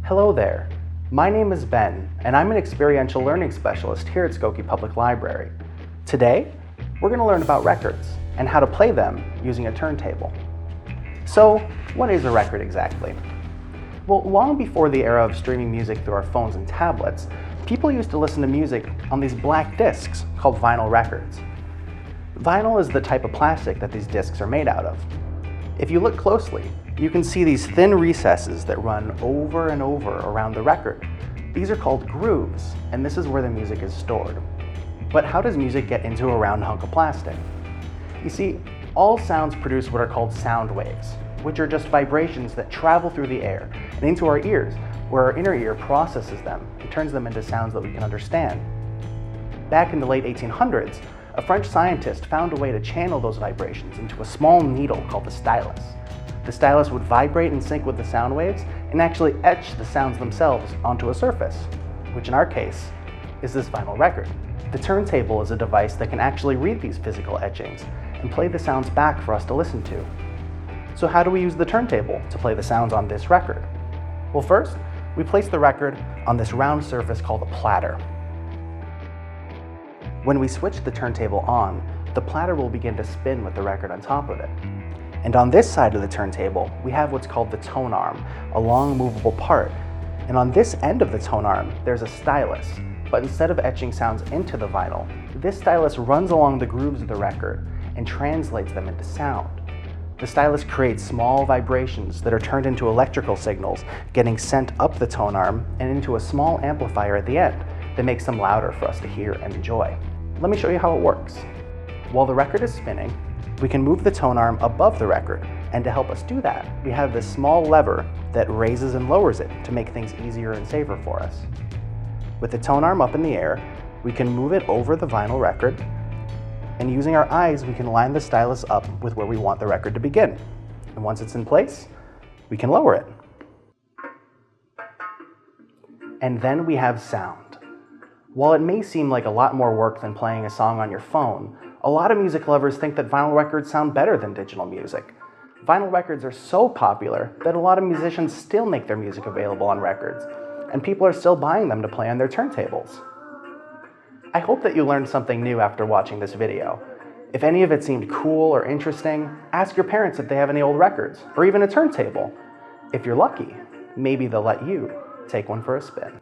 Hello there, my name is Ben, and I'm an experiential learning specialist here at Skokie Public Library. Today, we're going to learn about records and how to play them using a turntable. So, what is a record exactly? Well, long before the era of streaming music through our phones and tablets, people used to listen to music on these black discs called vinyl records. Vinyl is the type of plastic that these discs are made out of. If you look closely, you can see these thin recesses that run over and over around the record. These are called grooves, and this is where the music is stored. But how does music get into a round hunk of plastic? You see, all sounds produce what are called sound waves, which are just vibrations that travel through the air and into our ears, where our inner ear processes them and turns them into sounds that we can understand. Back in the late 1800s, a French scientist found a way to channel those vibrations into a small needle called the stylus. The stylus would vibrate in sync with the sound waves and actually etch the sounds themselves onto a surface, which in our case is this vinyl record. The turntable is a device that can actually read these physical etchings and play the sounds back for us to listen to. So how do we use the turntable to play the sounds on this record? Well, first, we place the record on this round surface called a platter. When we switch the turntable on, the platter will begin to spin with the record on top of it. And on this side of the turntable, we have what's called the tone arm, a long movable part. And on this end of the tone arm, there's a stylus. But instead of etching sounds into the vinyl, this stylus runs along the grooves of the record and translates them into sound. The stylus creates small vibrations that are turned into electrical signals, getting sent up the tone arm and into a small amplifier at the end that makes them louder for us to hear and enjoy. Let me show you how it works. While the record is spinning, we can move the tone arm above the record, and to help us do that, we have this small lever that raises and lowers it to make things easier and safer for us. With the tone arm up in the air, we can move it over the vinyl record, and using our eyes, we can line the stylus up with where we want the record to begin. And once it's in place, we can lower it. And then we have sound. While it may seem like a lot more work than playing a song on your phone, a lot of music lovers think that vinyl records sound better than digital music. Vinyl records are so popular that a lot of musicians still make their music available on records, and people are still buying them to play on their turntables. I hope that you learned something new after watching this video. If any of it seemed cool or interesting, ask your parents if they have any old records, or even a turntable. If you're lucky, maybe they'll let you take one for a spin.